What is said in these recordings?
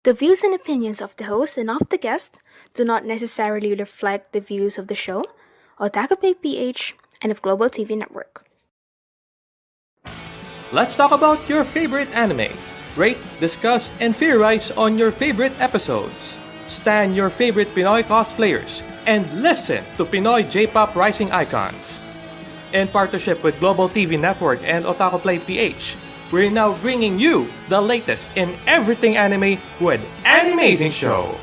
The views and opinions of the host and of the guest do not necessarily reflect the views of the show, Otaku Play PH, and of Global TV Network. Let's talk about your favorite anime. Rate, discuss, and theorize on your favorite episodes. Stan your favorite Pinoy cosplayers and listen to Pinoy J-pop rising icons. In partnership with Global TV Network and Otaku Play PH, we're now bringing you the latest in everything anime with Animazing Show.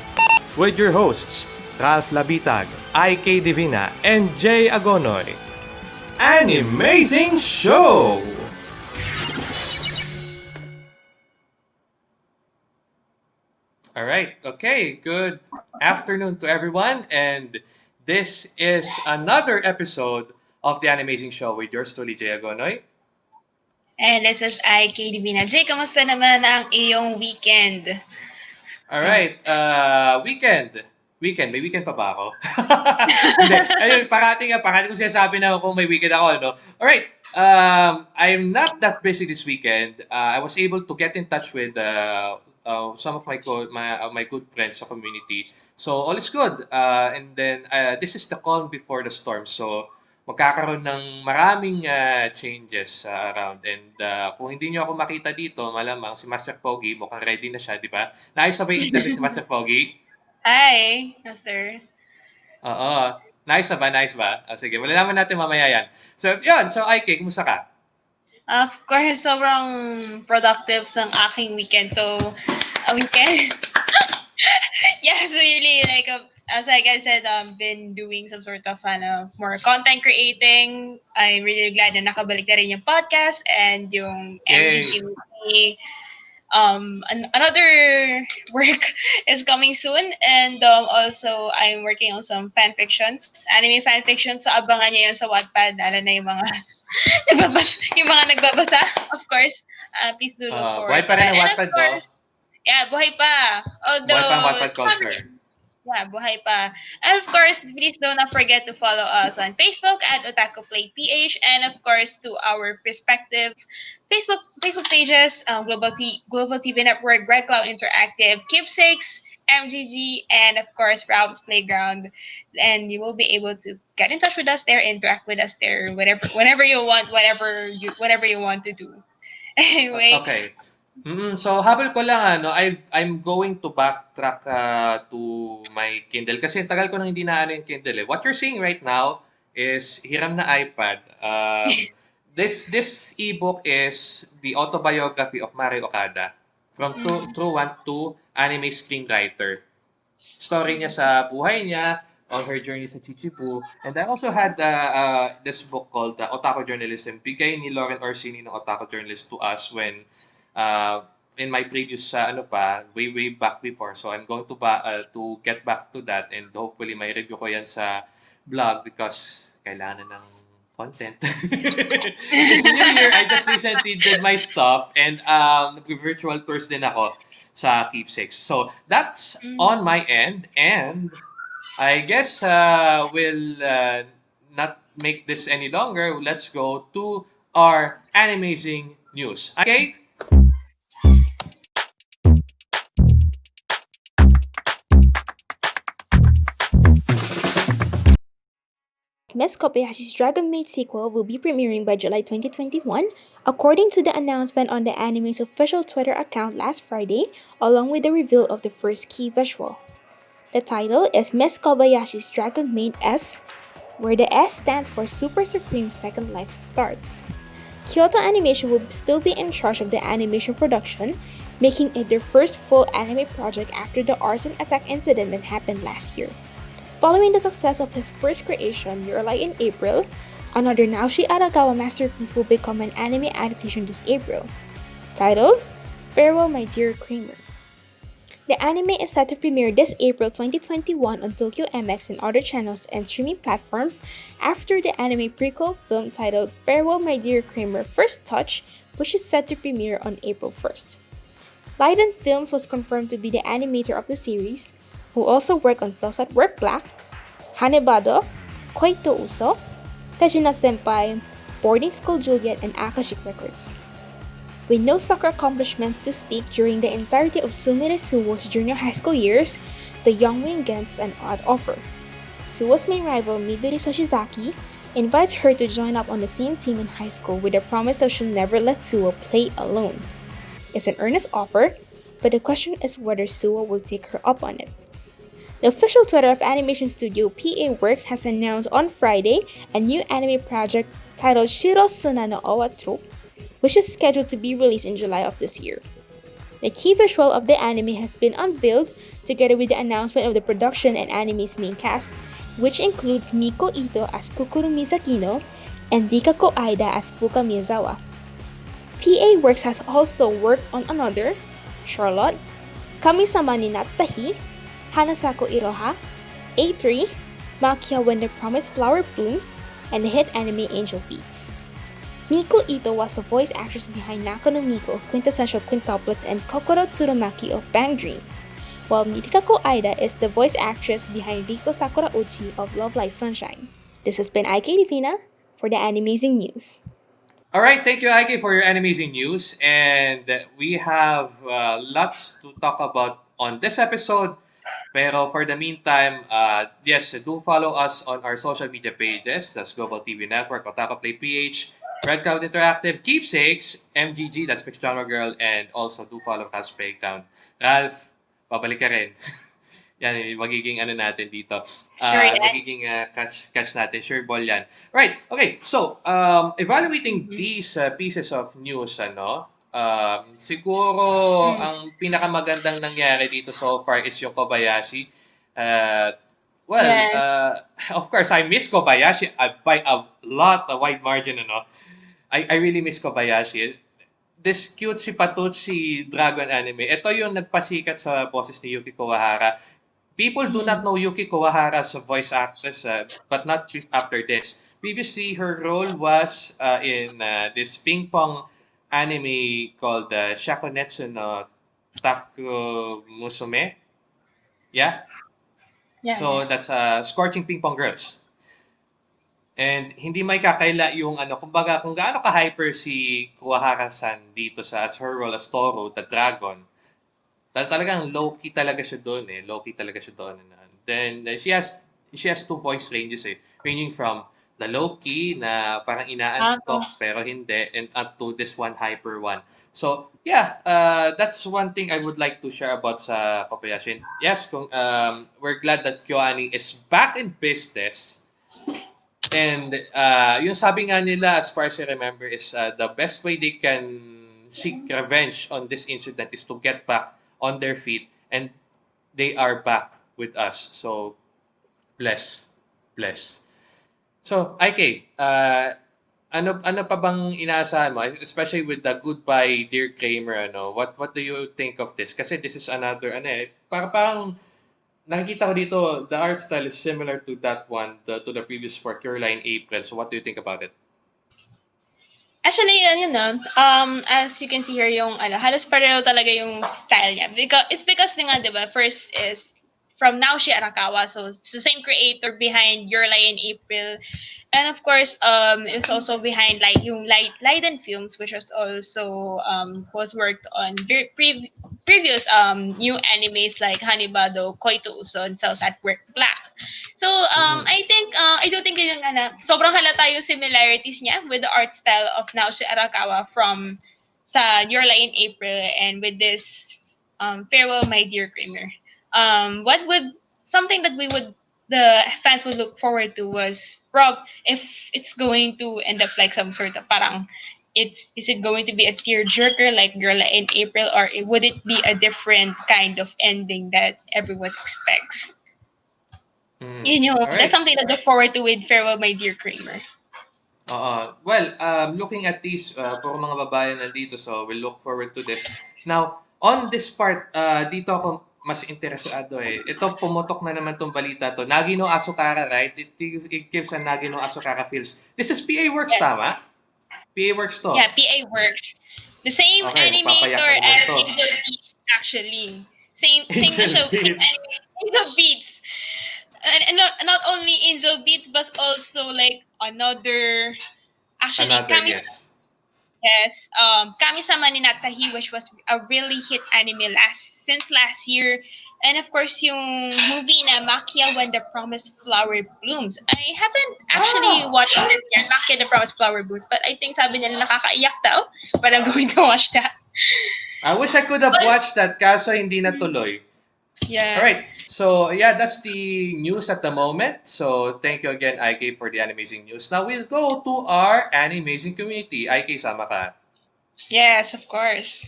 With your hosts, Ralph Labitag, IK Divina, and Jay Agonoy. Animazing Show! Alright, okay, good afternoon to everyone, and this is another episode of the Animazing Show with yours truly, Jay Agonoy. And this is IK Divina. Jay, kamusta naman ang iyong weekend? Alright, weekend. May weekend pa ba ako? Hindi, ayun, parating ko sinasabi na kung may weekend ako, no? Alright, I'm not that busy this weekend. I was able to get in touch with some of my good friends sa community. So, all is good. And then, this is the calm before the storm. So, magkakaroon ng maraming changes around. And kung hindi nyo ako makita dito, malamang si Master Pogi, mukhang ready na siya, di ba? Naayos na ba yung internet ni Master Pogi? Hi, Master. Oo. Nice ba? Sige, malalaman natin mamaya yan. So, yun. So, IK, kumusta ka? Of course, sobrang productive ng aking weekend. So, a weekend. Yeah, so really, as I said, been doing some sort of more content creating. I'm really glad na nakabalik na rin yung podcast and yung MGG. Another work is coming soon, and also I'm working on some fan fictions, anime fan fictions. So abangan niyo yan sa Wattpad, lalo na yung mga nagbabasa, of course. Please do look for buhay pa rin ang Wattpad, no? Yeah, buhay pa. Although, buhay pa ang Wattpad culture. Yeah, buhay pa. And of course, please do not forget to follow us on Facebook at Otaku Play PH, and of course to our respective Facebook pages, Global TV Network, Red Cloud Interactive, Keepsakes, MGG, and of course Ralph's Playground. And you will be able to get in touch with us there, interact with us there, whenever you want, whatever you want to do. Anyway. Okay. So habol ko lang I'm going to backtrack to my Kindle kasi tagal ko nang hindi na yung Kindle. What you're seeing right now is hiram na iPad. This ebook is the autobiography of Mari Okada from True One to anime screenwriter. Story niya sa buhay niya, on her journey sa Chichibu. And I also had this book called Otaku Journalism. Bigay ni Lauren Orsini ng Otaku Journalist to us when in my previous way back before. So I'm going to get back to that, and hopefully may review ko yan sa blog because kailangan ng content. This new year, I just recently did my stuff, and virtual tours din ako sa Keepsakes. So that's on my end, and I guess we'll not make this any longer. Let's go to our Animazing news. Okay? Miss Kobayashi's Dragon Maid sequel will be premiering by July 2021, according to the announcement on the anime's official Twitter account last Friday, along with the reveal of the first key visual. The title is Miss Kobayashi's Dragon Maid S, where the S stands for Super Supreme Second Life Starts. Kyoto Animation will still be in charge of the animation production, making it their first full anime project after the arson attack incident that happened last year. Following the success of his first creation, Your Lie in April, another Naoshi Arakawa masterpiece will become an anime adaptation this April, titled Farewell My Dear Cramer. The anime is set to premiere this April 2021 on Tokyo MX and other channels and streaming platforms after the anime prequel film titled Farewell My Dear Cramer First Touch, which is set to premiere on April 1st. Lalinn Films was confirmed to be the animator of the series, who also worked on Cells at Work Black, Hanebado, Koito Uso, Tejina Senpai, Boarding School Juliet, and Akashic Records. With no soccer accomplishments to speak during the entirety of Sumire Suwo's junior high school years, the young wing gets an odd offer. Suwo's main rival, Midori Soshizaki, invites her to join up on the same team in high school with the promise that she'll never let Suwo play alone. It's an earnest offer, but the question is whether Suwo will take her up on it. The official Twitter of animation studio PA Works has announced on Friday a new anime project titled Shiro Suna no Owa Trope, which is scheduled to be released in July of this year. The key visual of the anime has been unveiled together with the announcement of the production and anime's main cast, which includes Miko Ito as Kukuru Misakino and Rikako Aida as Fuka Miyazawa. PA Works has also worked on another, Charlotte, Kami-sama ni Nattahi, Hanasako Iroha, A3, Makia When the Promised Flower Blooms, and the hit anime Angel Beats. Miko Ito was the voice actress behind Naka no Miko of Quintessential Quintuplets and Kokoro Tsurumaki of Bang Dream, while Rikako Aida is the voice actress behind Riko Sakura Uchi of Love Light Sunshine. This has been Ike Divina for the Animazing News. All right, thank you, Ike, for your amazing news. And we have lots to talk about on this episode. Pero for the meantime, yes, do follow us on our social media pages. That's Global TV Network, Otaku Play PH, Red Cloud Interactive, Keepsakes, MGG, that's Mixed Genre Girl, and also do follow Cosplay Breakdown. Ralph, babalik ka rin. Yan, magiging ano natin dito. Sure, yan. Magiging catch natin. Sure ball yan. Right. Okay. So, evaluating these pieces of news, siguro ang pinakamagandang nangyari dito so far is yung Kobayashi. Well, Yes. of course, I miss Kobayashi by a lot, a wide margin, I really miss Kobayashi. This cutesy patutsi dragon anime, ito yung nagpasikat sa boses ni Yuki Kawahara. People do not know Yuki Kawahara as a voice actress, but not after this. Previously, her role was in this ping pong anime called Shakonetsu no Taku Musume. Yeah? Yeah, So, yeah. that's Scorching Ping Pong Girls. And hindi may kakaila yung kumbaga kung gaano ka-hyper si Kuwahara-san dito sa as her role as Toro, the dragon. Talagang low-key talaga siya doon eh. Low-key talaga siya doon. Then she has two voice ranges eh. Ranging from the low-key na parang Ako. inaantok pero hindi and up to this one hyper one. So, yeah, that's one thing I would like to share about sa Kobayashi. And yes, we're glad that Kyoani is back in business. And yung sabi nga nila, as far as I remember, is the best way they can seek revenge on this incident is to get back on their feet, and they are back with us. So, bless. Bless. So, IK, ano pa bang inaasahan mo, especially with the Goodbye Dear Cramer, what do you think of this? Kasi this is another parang nakikita ko dito, the art style is similar to that one, to the previous work, Your Line April. So what do you think about it? Actually, as you can see here, yung halos pareho talaga yung style niya. Because nga, di ba, first is from Naoshi Arakawa, so it's the same creator behind Your Lie in April. And of course, it's also behind like yung Leiden films, which was also was worked on previous new animes like Hanibado, Koito Uso, and Cells at Work Black. So I think I do think yung sobrang halata yung similarities niya with the art style of Naoshi Arakawa from sa Your Lie in April and with this Farewell My Dear Cramer. What would something that we would the fans would look forward to was if it's going to end up like some sort of parang is it going to be a tearjerker like Girl in April, or would it be a different kind of ending that everyone expects? All That's right. something to look forward to with Farewell My Dear Kramer. Well, looking at these, puro mga babae nandito, so we'll look forward to this. Now, on this part, dito ako mas interesado eh. Ito, pumutok na naman tong balita to. Nagino Asukara, right? It gives a Nagino Asukara feels. This is PA Works, Yes. tama? PA Works to. Yeah, PA Works. The same Okay, mapapayak animator na naman as to. Angel Beats, actually. Same na Angel siya with Beats. Angel Beats. And not only Angel Beats, but also like another. Actually, Another, yes. Yes. Kami-sama ni Natahi, which was a really hit anime since last year. And of course, yung movie na Makia When the Promised Flower Blooms. I haven't actually Ah! watched this yet, Makia the Promised Flower Blooms, but I think sabi nila nakakaiyak daw. But I'm going to watch that. I wish I could have But, watched that kaso hindi natuloy. All yeah. right. So, yeah, that's the news at the moment. So, thank you again, IK, for the Animazing news. Now, we'll go to our Animazing community. IK, sama ka. Yes, of course.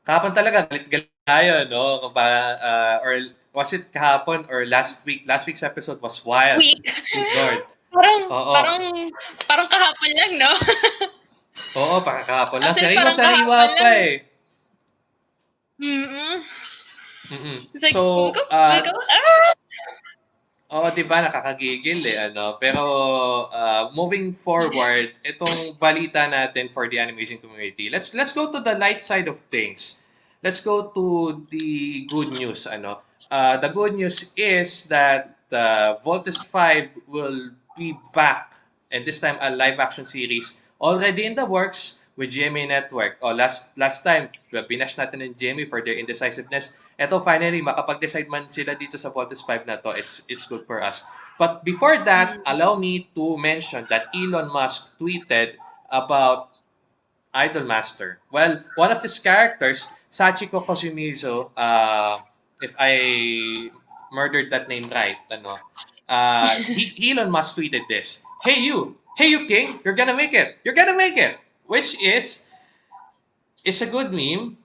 Kahapon talaga, galit-galit tayo, no? Or was it kahapon or last week? Last week's episode was wild. Week. Good Lord. parang, Oo. parang, parang kahapon lang, no? Oo, kahapon lang. Actually, Sariwa, parang sariwa kahapon pa lang. eh. Mm-mm. Mm-mm. It's like, So, we go, oo, 'di ba nakakagigil eh ano. Pero moving forward, itong balita natin for the animation community. Let's go to the light side of things. Let's go to the good news ano. The good news is that Voltes 5 will be back, and this time a live action series already in the works with GMA Network. Last time, binash natin ng GMA for their indecisiveness. Eto finally, makapag-decide man sila dito sa Voltes 5 na to, it's good for us. But before that, allow me to mention that Elon Musk tweeted about Idol Master. Well, one of these characters, Sachiko Kozumizo, if I murdered that name right, ano, Elon Musk tweeted this. Hey you king, you're gonna make it. You're gonna make it. Which is a good meme.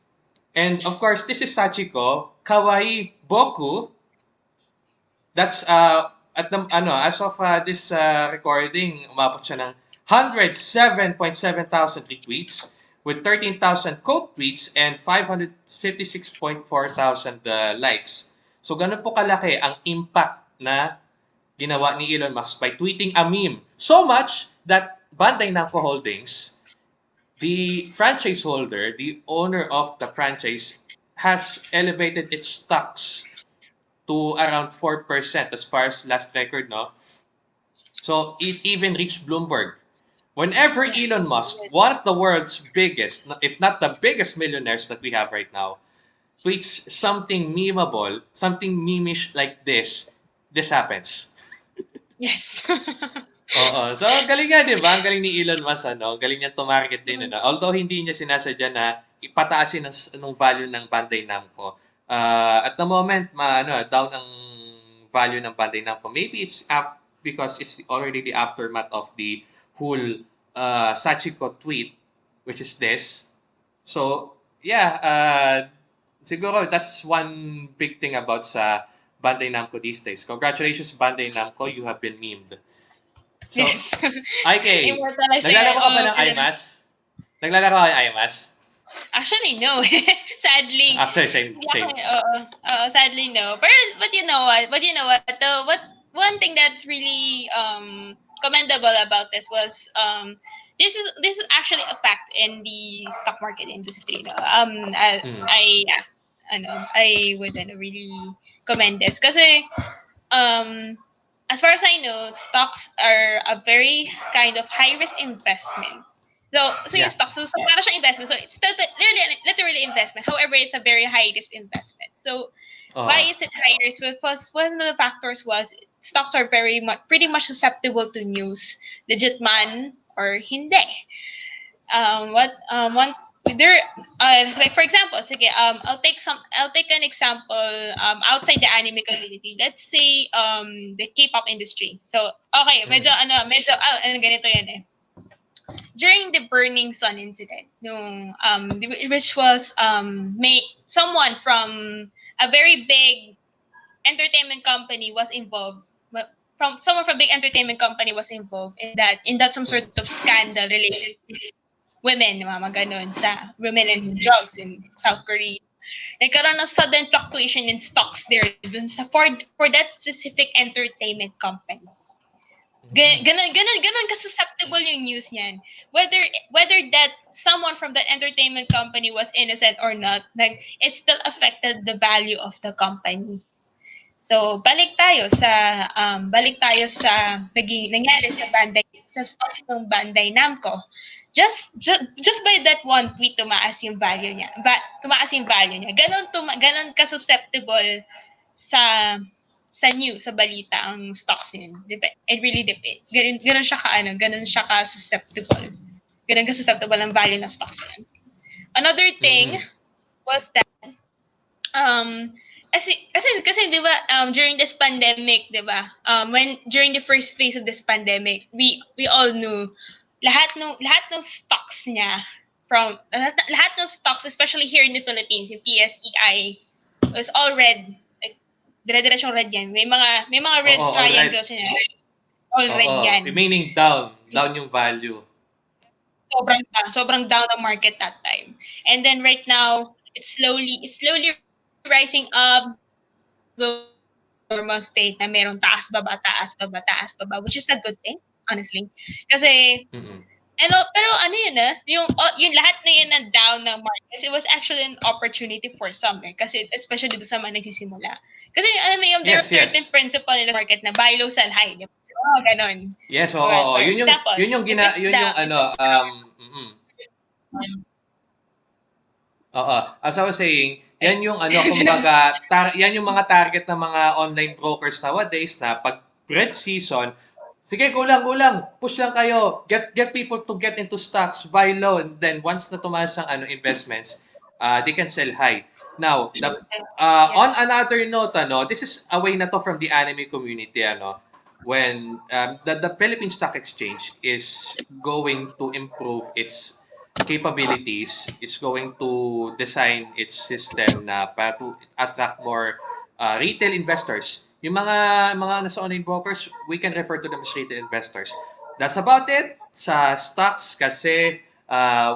And of course, this is Sachiko, Kawaii Boku. That's at the as of this recording, umabot siya ng 107.7 thousand retweets with 13,000 quote tweets and 556.4 thousand likes. So ganun po kalaki ang impact na ginawa ni Elon Musk by tweeting a meme. So much that Bandai Namco Holdings, the franchise holder, the owner of the franchise, has elevated its stocks to around 4% as far as last record, no? So it even reached Bloomberg. Whenever yes. Elon Musk, one of the world's biggest, if not the biggest millionaires that we have right now, tweets something memeable, something memeish like this happens. Yes. Oo. So, galing nga, di ba? Ang galing ni Elon Musk, ano? Galing niya to-market din, ano? Although, hindi niya sinasadya na ipataasin ang value ng Bandai Namco. At the moment, down ang value ng Bandai Namco. Maybe it's because it's already the aftermath of the whole Sachiko tweet, which is this. So, yeah, siguro that's one big thing about sa Bandai Namco these days. Congratulations, Bandai Namco, you have been memed. So, Yes. IK, Immortalize naglalaro ka ba ng sila. IMAS? Naglalaro ka ng IMAS? Actually, no. Sadly. Actually, same. Sadly, no. But you know what? One thing that's really commendable about this was this is actually a fact in the stock market industry. No? I would really commend this kasi as far as I know, stocks are a very kind of high risk investment. So Yeah. yung stocks, so para siyang investment. So it's literally investment. However, it's a very high risk investment. So why is it high risk? Because one of the factors was stocks are pretty much susceptible to news, legit man or hindi. Like for example, sige, I'll take an example outside the anime community. Let's say the K-pop industry. So okay, ganito yan eh. During the Burning Sun incident, which was someone from a very big entertainment company was involved. Someone from a big entertainment company was involved in that some sort of scandal related to women, mga ganun, sa women and drugs in South Korea. Nagkaroon ng sudden fluctuation in stocks there dun for that specific entertainment company. Ganon ka-susceptible yung news niyan. Whether that someone from that entertainment company was innocent or not, like, it still affected the value of the company. So, balik tayo sa nangyari sa stock ng Bandai Namco. Just by that one tweet, tumaas yung value niya. Ganon ka-susceptible sa news, sa balita ang stocks niya. It really depends. Ganon siya ka-susceptible. Ganon ka-susceptible ang value ng stocks niya. Another thing Mm-mm. was that um kasi 'di ba, during this pandemic, 'di ba, when during the first phase of this pandemic, we all knew lahat ng stocks niya, from lahat ng stocks, especially here in the Philippines, yung PSEI was all red. Like, dire-diretsong red yan. May mga red Oo, all right. triangles niya. All red Oo, yan. remaining down yung value. Sobrang down ang market that time. And then right now, it's slowly rising up, going normal state na merong taas baba, which is a good thing, honestly. Kasi Mm-mm. pero ano yun, yung lahat na yun na down ng markets, it was actually an opportunity for some, kasi especially doon sa mga nagsisimula. Kasi there are Yes, certain yes. principle in the market na buy low, sell high. Di ba? Ganon. Yes, oo, Well, oo. for example, Yun yung if it's yun yung the Oo. As I was saying, yan yung kumbaga, yan yung mga target ng mga online brokers nowadays na pag red season, sige, go lang, push lang kayo, get people to get into stocks, buy low, and then once na tumaas ang investments, they can sell high. Now, on yes. another note, this is away na to from the anime community, when the Philippine Stock Exchange is going to improve its capabilities, is going to design its system na para to attract more retail investors. Yung mga nasa online brokers, we can refer to them as retail investors. That's about it sa stocks kasi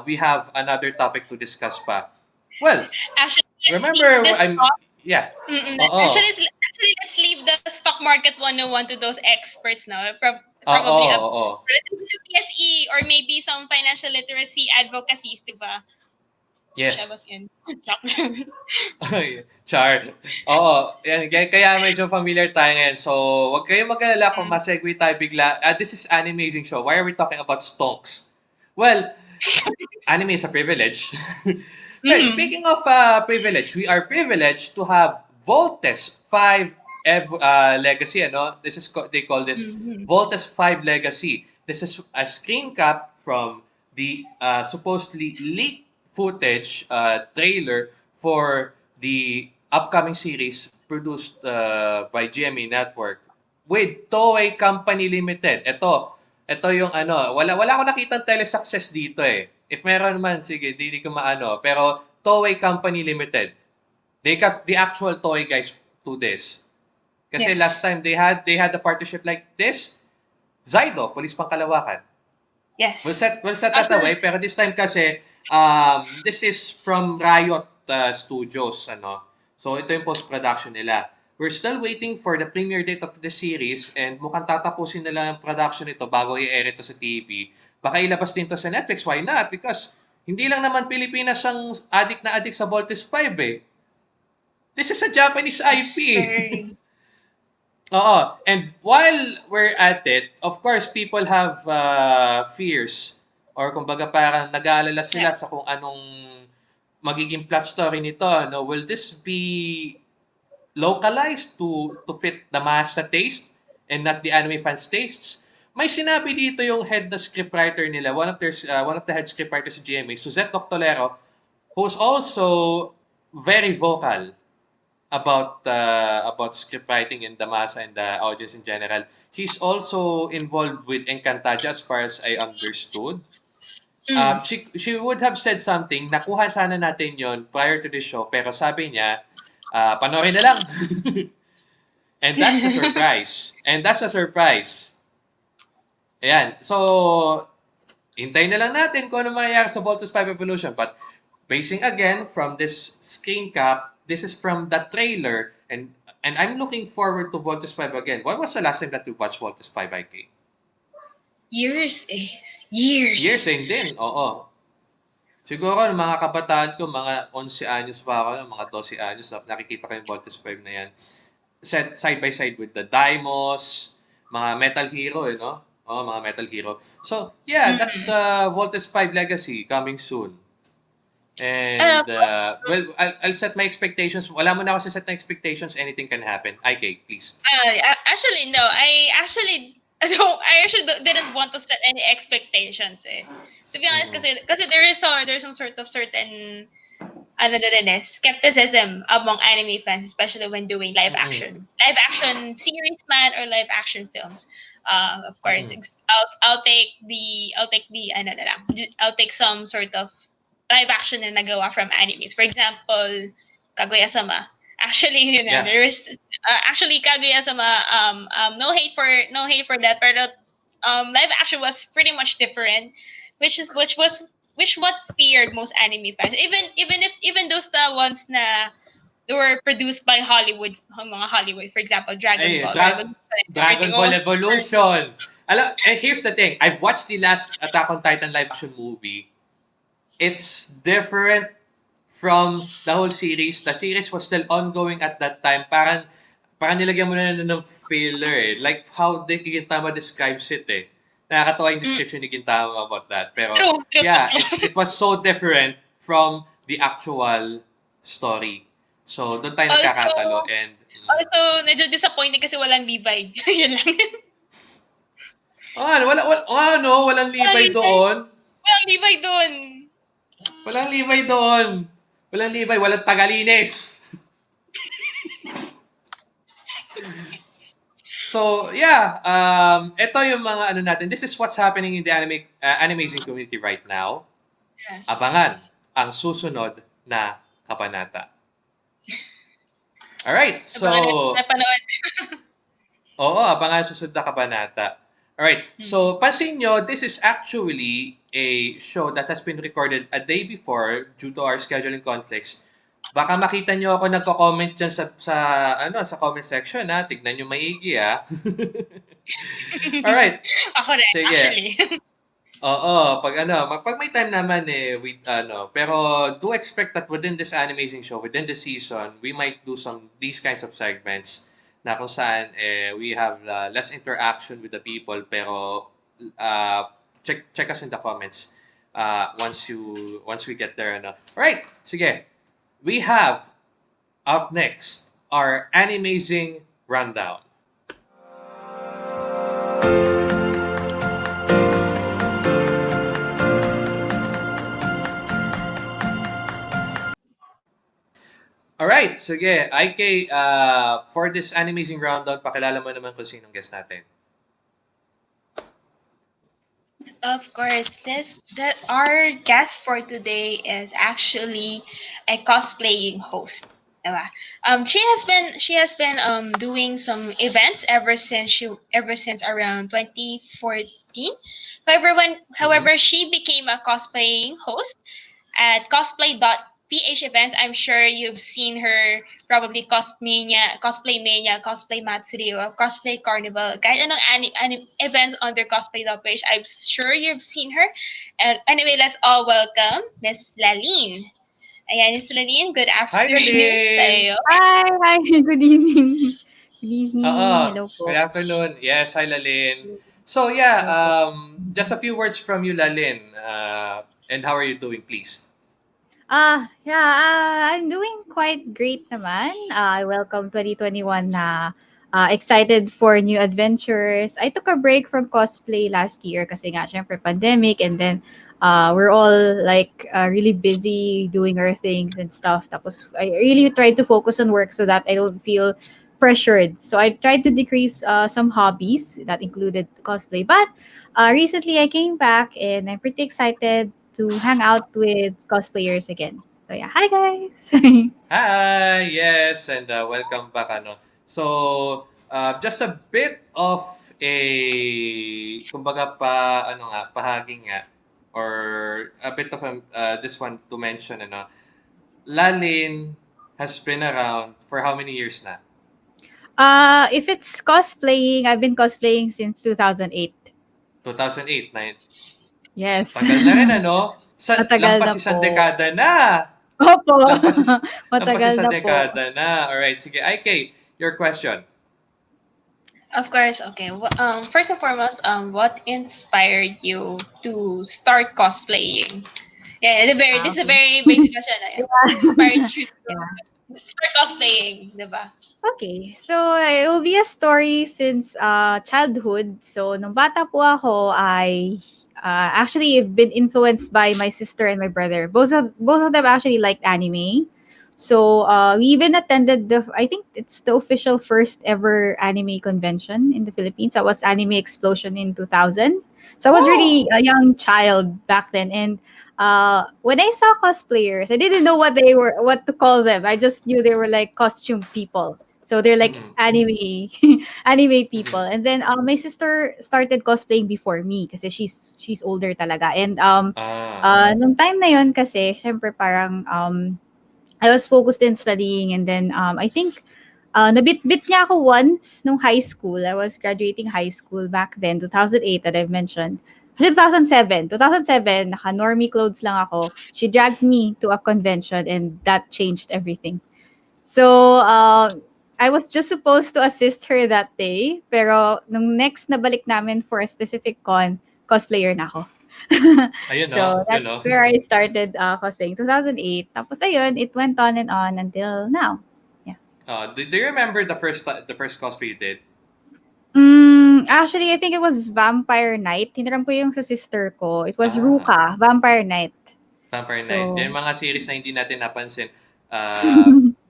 we have another topic to discuss pa. Well, Actually, let's leave remember, the stock. yeah. Actually, Oo. let's leave the stock market 101 to those experts now. Oo, Probably oo. related to PSE or maybe some financial literacy advocacies, di ba? Siya Yes. ba yun? Char. Oo, yan, kaya medyo familiar tayo ngayon. So, wag kayong mag-alala kung Mm. masegue tayo bigla. This is Animazing Show. Why are we talking about stonks? Well, anime is a privilege. Well, Mm. speaking of privilege, we are privileged to have Voltes 5 Legacy. They call this Mhm. Voltes 5 Legacy. This is a screen cap from the supposedly leaked footage trailer for the upcoming series produced by GMA Network with Toei Company Limited. Ito yung wala akong nakitang telesuccess dito eh. If meron man, sige, di ko maano. Pero Toei Company Limited. They got the actual Toei guys to this. Kasi last Yes. time they had a partnership like this, Zaido, Police Pangkalawakan. Yes. We'll set that Actually, away. Pero this time kasi, this is from Riot Studios. So ito yung post-production nila. We're still waiting for the premiere date of the series and mukhang tatapusin nila ang production nito bago i-air ito sa TV. Baka ilabas din to sa Netflix. Why not? Because hindi lang naman Pilipinas ang addict sa Voltes 5 eh. This is a Japanese IP. yes, very. Oo. And while we're at it, of course, people have fears or kumbaga parang nag-aalala sila Yeah. sa kung anong magiging plot story nito. Will this be localized to fit the masa taste and not the anime fans' tastes? May sinabi dito yung head na scriptwriter nila, one of the head scriptwriters sa GMA, Suzette Doctolero, who's also very vocal about script writing in the masa and the audience in general. She's also involved with Encantadia as far as I understood. Mm. She would have said something, nakuha sana natin yon prior to the show, pero sabi niya, panoorin na lang. And that's the surprise. Ayan. So, hintayin na lang natin kung ano mangyayari sa Voltus 5 Evolution. But basing again from this screen cap, this is from the trailer, and I'm looking forward to Voltus 5 again. When was the last time that you watched Voltus 5, IK? Years eh. Years, Years. din, oo. Siguro ng mga kabataan ko, mga 11 anyos pa ako, mga 12 anyos, nakikita ko yung Voltes 5 na yan. Set side by side with the Dimos, mga Metal Hero, no? Oo, mga Metal Hero. So, yeah, that's Mm. Voltes 5 Legacy coming soon. Uh, And, well, I'll set my expectations. Wala mo na ako sa set na expectations. Anything can happen. IK, please. Actually, no. Didn't want to set any expectations. Eh. To be honest, Mhm. kasi there's some sort of certain skepticism among anime fans, especially when doing Mm-mm. live action series, man, or live action films. Of course, Mm-mm. I'll take some sort of live action na nagawa from animes. For example, Kaguya-sama. Actually, Yeah. there is actually Kaguya-sama. No hate for that, but live action was pretty much different, which is which what feared most anime fans. Even those the ones na they were produced by mga Hollywood, for example, Dragon Ay, Ball, Revolution, and everything. Dragon Oh, Ball Evolution. And here's the thing. I've watched the last Attack on Titan live action movie. It's different from the whole series. The series was still ongoing at that time. Parang nilagyan mo na ng filler eh. Like how the Gintama describes it eh. Nakakatawa yung mm, description ni Gintama about that. Pero yeah, true. it was so different from the actual story. So doon tayo Also, nagkakatalo and medyo disappointing kasi walang Levi. Yun lang. walang Walang libay Levi. doon. Walang Levi doon. Walang libay doon. Walang libay, walang tagalinis. So, yeah, ito yung mga ano natin. This is what's happening in the animazing community right now. Yes. Abangan ang susunod na kabanata. Alright, so, Napanood. oo, abangan ang susunod na kabanata. Alright, so, pansin nyo, this is actually a show that has been recorded a day before due to our scheduling conflicts. Baka makita nyo ako nagko-comment dyan sa comment section, ha? Tignan nyo maigi, ha? Alright, Ako rin, sige. actually. Oo, pag may time naman pero do expect that within this animazing show, within the season, we might do these kinds of segments na kung saan we have less interaction with the people pero check us in the comments once we get there Alright, sige. We have up next our animazing rundown. Alright, sige. IK, for this animazing rundown, pakilala mo naman kung sinong guest natin. Of course, our guest for today is actually a cosplaying host. Diba? She has been doing some events ever since around 2014. However, she became a cosplaying host at cosplay.ph events. I'm sure you've seen her probably Cosplay Mania, Cosplay Matsuri, or Cosplay Carnival. Kahit anong events under cosplay.ph, I'm sure you've seen her. And anyway, let's all welcome Miss Lalinn. Ayan, Miss Lalinn, good Hi, afternoon Lalinn! sa'yo. Hi, good evening. Good Oo, evening. Hello po. good afternoon. Yes, hi, Lalinn. So, yeah, Hello po. just a few words from you, Lalinn. And how are you doing, please? I'm doing quite great naman. Welcome 2021 na excited for new adventures. I took a break from cosplay last year kasi nga syempre pandemic and then we're all like really busy doing our things and stuff. Tapos I really tried to focus on work so that I don't feel pressured. So I tried to decrease some hobbies that included cosplay. But recently I came back and I'm pretty excited to hang out with cosplayers again. So yeah, hi guys. Hi! Yes, and welcome back. So, just a bit of kumbaga pahagi nga, or a bit of this one to mention, Lalinn has been around for how many years na? If it's cosplaying, I've been cosplaying since 2008. 2008, Yes. tagal na rin ano? Matagal Lampas na isang po. dekada na. Opo. Lampas, lampas Matagal isang na po. dekada na. Alright, sige. IK, your question. Of course, okay. First and foremost, what inspired you to start cosplaying? Yeah, this is a Okay. very basic question. What inspired you Yeah. to start cosplaying, diba? Okay. So, it will be a story since childhood. So, nung bata po ako, I actually been influenced by my sister and my brother. Both of them actually liked anime. So, we even attended I think it's the official first ever anime convention in the Philippines. That was Anime Explosion in 2000. So, I was really Oh. a young child back then. And when I saw cosplayers, I didn't know what to call them. I just knew they were like costume people. So they're like Mm-mm. anime people. Mm-mm. And then my sister started cosplaying before me kasi she's older talaga. And Ah. nung time na yon kasi syempre parang I was focused in studying, and then I think nabit-bit niya ako once nung high school. I was graduating high school back then, 2008 that I've mentioned. 2007, naka-normie clothes lang ako. She dragged me to a convention and that changed everything. So, I was just supposed to assist her that day, pero nung next na balik namin for a specific cosplayer na ako. Ayun no, So, yun that's no. where I started cosplaying, 2008. Tapos ayun, it went on and on until now. Yeah. Do you remember the first cosplay you did? Actually, I think it was Vampire Night. Hiniram ko yung sa sister ko. It was Ah, Ruka, Vampire Night. Vampire Night. So, Yan mga series na hindi natin napansin. Ah,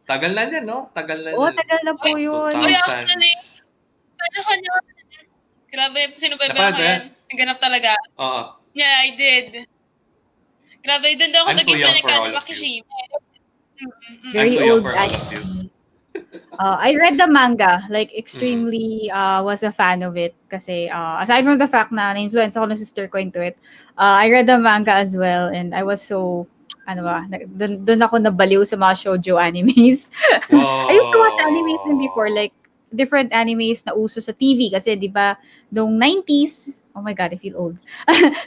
tagal na yan, no? Tagal na oh, yan. tagal na po yun. Uy, actually, 2000s. panahon yun. Grabe, sinubaybayan Napanood ko mo yan? yan. Naganap talaga. Oo. Yeah, I did. Grabe, doon daw ako I'm too naging young fan ng for all of you. Makishima. I'm Very too young old for all of you. anime. I read the manga, like Mm-mm. extremely was a fan of it kasi aside from the fact na na-influence ako ng sister ko into it, I read the manga as well, and I was so ano ba, dun ako nabaliw sa mga shoujo animes. I used to watch animes din before, Wow. like different animes na uso sa TV kasi 'di ba nung 90s, oh my god, I feel old.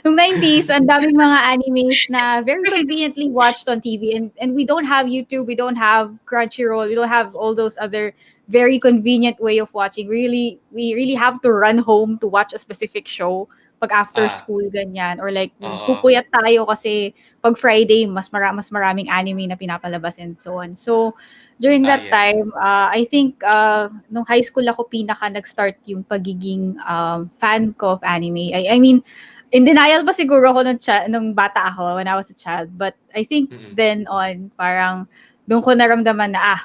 Nung 90s, ang daming mga animes na very conveniently watched on TV, and we don't have YouTube, we don't have Crunchyroll, we don't have all those other very convenient way of watching. Really, we really have to run home to watch a specific show pag after Ah, school ganyan, or like oo. pupuyat tayo kasi pag Friday mas maraming anime na pinapalabas and so on. So during Ah, that yes. time, I think nung high school ako pinaka nag-start yung pagiging fan ko of anime. I mean, in denial pa siguro ako nung bata ako when I was a child. But I think Mm-mm. then on, parang doon ko naramdaman na,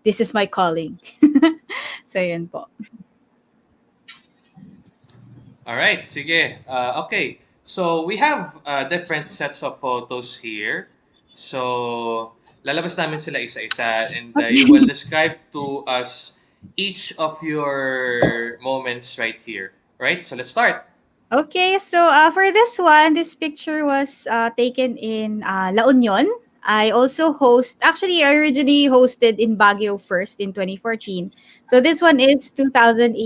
this is my calling. So, yun po. All right, sige. Okay. So, we have different sets of photos here. So, lalabas namin sila isa-isa, and you will describe to us each of your moments right here. Right? So, let's start. Okay, so for this one, this picture was taken in La Union. I also actually, I originally hosted in Baguio first in 2014. So this one is 2018.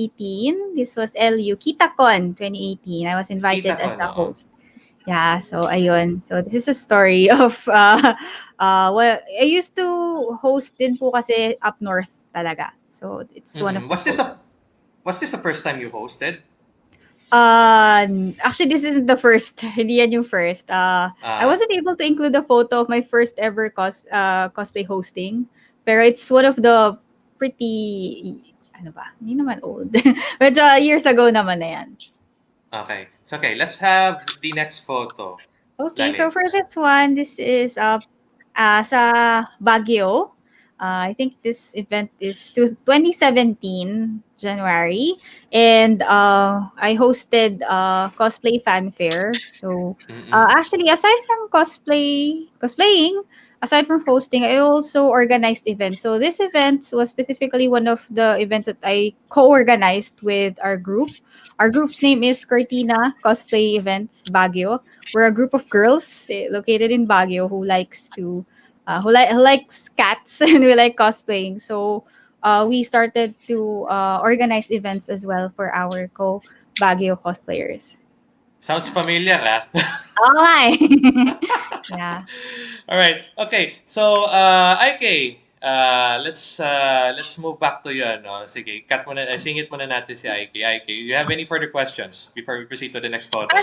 This was LU KitaCon 2018. I was Kita invited ko, as a no? host. Yeah, so ayun. So this is a story of well, I used to host din po kasi up north talaga. So it's one of Mm-mm. the photos. Was this the first time you hosted? Actually, this isn't the first. Hindi yan yung first. I Ah, wasn't able to include a photo of my first ever cosplay hosting. Pero it's one of the pretty, ano ba? Hindi naman old. Medyo years ago naman na yan. okay. So, okay, let's have the next photo. Okay, so Lalin. for this one, this is sa Baguio. I think this event is 2017 January, and I hosted cosplay fanfare. So Mm-mm. actually, aside from cosplaying, aside from hosting, I also organized events. So this event was specifically one of the events that I co-organized with our group. Our group's name is Cortina Cosplay Events Baguio. We're a group of girls located in Baguio who likes cats and we like cosplaying. So we started to organize events as well for our co Baguio cosplayers. Sounds familiar, ah. Oo nga eh. Yeah. All right. Okay. So, IK, let's move back to you, no? Sige, cut mo na, singit muna natin si IK. IK, do you have any further questions before we proceed to the next photo?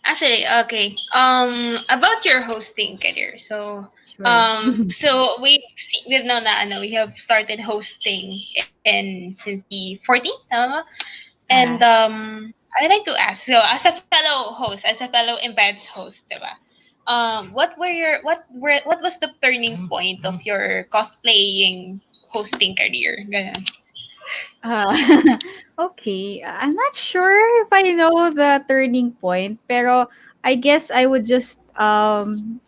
Actually, okay. About your hosting career. So, Sure. we've known that we have started hosting in since the 14th, tama ba? And Ah. I'd like to ask. So, as a fellow host, as a fellow events host, diba? What was the turning point of your cosplaying hosting career? Ganun. Uh, okay. I'm not sure if I know the turning point, pero I guess I would just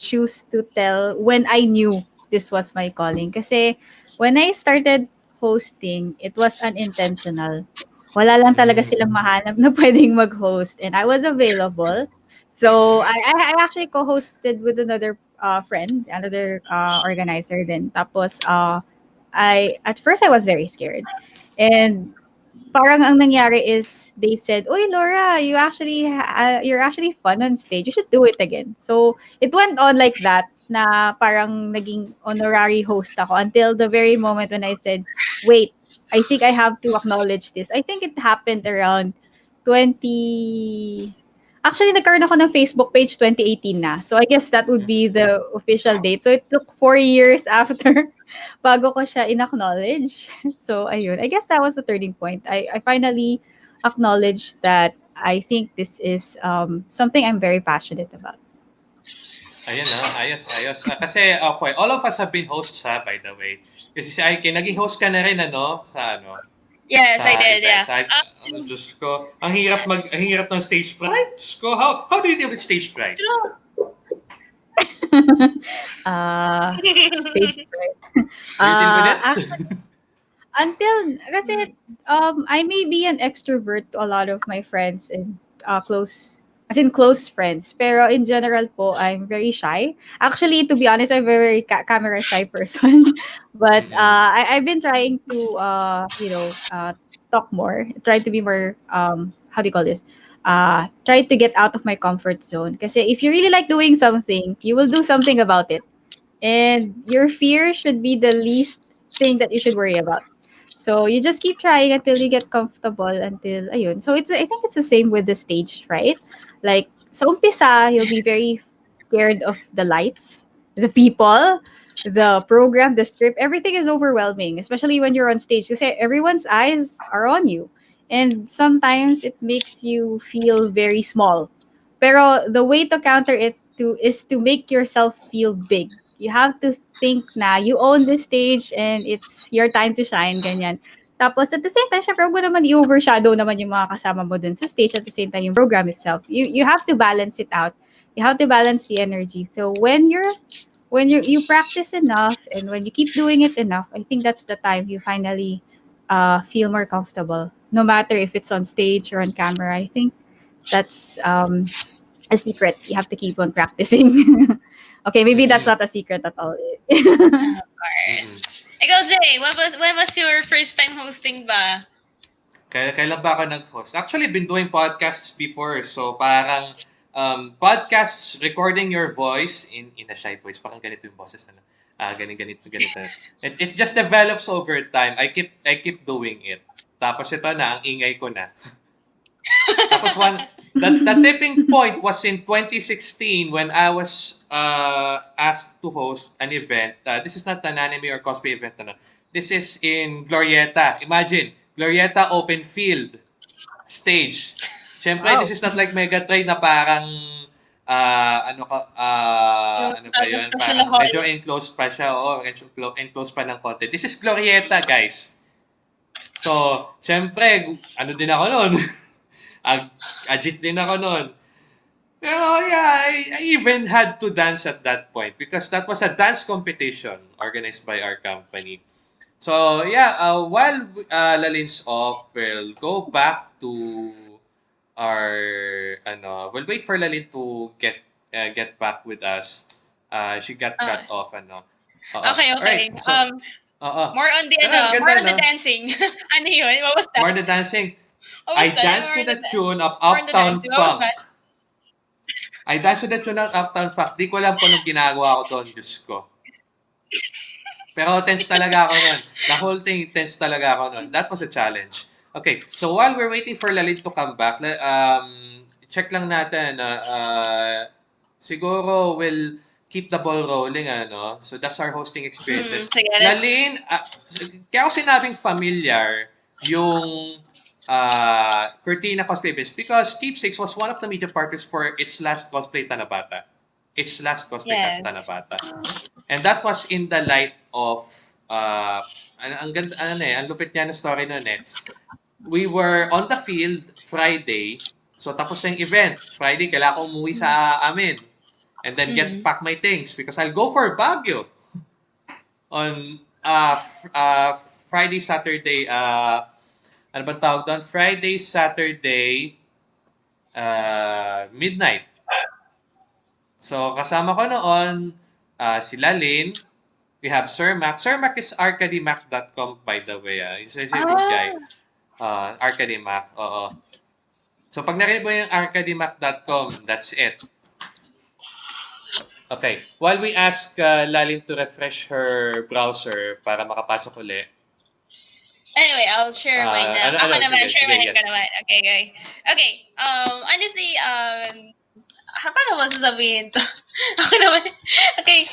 choose to tell when I knew this was my calling. Kasi when I started hosting, it was unintentional. Wala lang talaga Mm. silang mahanap na pwedeng mag-host and I was available. So I actually co-hosted with another friend, another organizer then. Tapos I at first I was very scared. And parang ang nangyari is they said, "Uy, Laura, you're actually fun on stage. You should do it again." So, it went on like that na parang naging honorary host ako until the very moment when I said, "Wait, I think I have to acknowledge this." I think it happened around 20 Actually, nagkaroon ako ng Facebook page 2018 na. So, I guess that would be the official date. So, it took 4 years after bago ko siya in-acknowledge. So, ayun. I guess that was the turning point. I finally acknowledged that I think this is something I'm very passionate about. Ayun na, ayos, ayos. Kasi, okay, all of us have been hosts, ha, by the way. Kasi si IK, naging host ka na rin, ano, sa ano, Yes, I sa did. event. Yeah. Sa, Diyos ko, ang hirap ng stage fright. Diyos ko, how do you deal with stage fright? uh, Stage fright. Do you deal with it? Until kasi I may be an extrovert to a lot of my friends and close friends. Pero in general po, I'm very shy. Actually, to be honest, I'm a very camera shy person. But Mm-mm. I've been trying to talk more, try to be more how do you call this? Try to get out of my comfort zone. Kasi if you really like doing something, you will do something about it. And your fear should be the least thing that you should worry about. So you just keep trying until you get comfortable until ayun. So I think it's the same with the stage, right? Like sa umpisa, you'll be very scared of the lights, the people, the program, the script. Everything is overwhelming, especially when you're on stage because everyone's eyes are on you. And sometimes it makes you feel very small. Pero the way to counter it is to make yourself feel big. You have to think na you own the stage and it's your time to shine, ganyan. Tapos at the same time, syempre, huwag mo naman i-overshadow naman yung mga kasama mo dun sa stage at the same time yung program itself. You have to balance it out. You have to balance the energy. So when you practice enough and when you keep doing it enough, I think that's the time you finally feel more comfortable. No matter if it's on stage or on camera, I think that's a secret. You have to keep on practicing. Okay, maybe that's Mm-mm. not a secret at all. Of course. Mm-mm. Ikaw, Jay, when was your first time hosting ba? Kailan ba ako nag-host? Actually, been doing podcasts before. So, parang podcasts, recording your voice in a shy voice. Parang ganito yung boses na. Ganito, ganito. It just develops over time. I keep doing it. Tapos ito na, ang ingay ko na. Tapos the tipping point was in 2016 when I was asked to host an event. This is not an anime or cosplay event. Ano. This is in Glorieta. Imagine, Glorieta open field stage. Siyempre, Wow. this is not like Megatrain na parang Yung ano ba yun? gusto na Parang hall? medyo enclosed pa siya. Oo, enclosed pa ng konti. This is Glorieta, guys. So, siyempre, ano din ako nun? Agit din ako nun. Pero yeah, I even had to dance at that point because that was a dance competition organized by our company. So yeah, while Lalinn's off, we'll go back to our we'll wait for Lalinn to get back with us. She got cut Ah, off okay, All right. okay. So, oo. More on the Pero ang more ganda on the no. dancing. Ano yun? What was More that? the dancing. What I was that? danced to the tune of More than Uptown that. What was Funk. that? I danced to the tune of Uptown Funk. Di ko alam kung anong ginagawa ko doon, Diyos ko. Pero tense talaga ako nun. The whole thing, tense talaga ako nun. That was a challenge. Okay, so while we're waiting for Lalinn to come back, check lang natin. Siguro we'll keep the ball rolling. Ano? So that's our hosting experiences. Sige, Lalinn, kaya ako sinabing familiar yung Cortina Cosplay Biz because Keepsakes was one of the media partners for its last cosplay Tanabata. yes. Tanabata. And that was in the light of ang ganda ang lupit niya ng story noon eh. We were on the field Friday. So tapos na yung event. Friday kailangan ko umuwi sa amin. And then pack my things because I'll go for Baguio on Friday, Saturday, ano bang tawag doon? Friday, Saturday, midnight. So kasama ko noon si Lalinn. We have Sir Mac. Sir Mac is arcadymac.com, by the way. He's a good guy. Arcady Mac. Oo. So, pag narinig mo yung arcadymac.com, that's it. Okay. While we ask Lalinn to refresh her browser para makapasok uli. Anyway, I'll share mine now. Ako naman, share sige, mine ko yes. naman. Okay. Okay, honestly, paano mo sasabihin to? Ako naman, okay,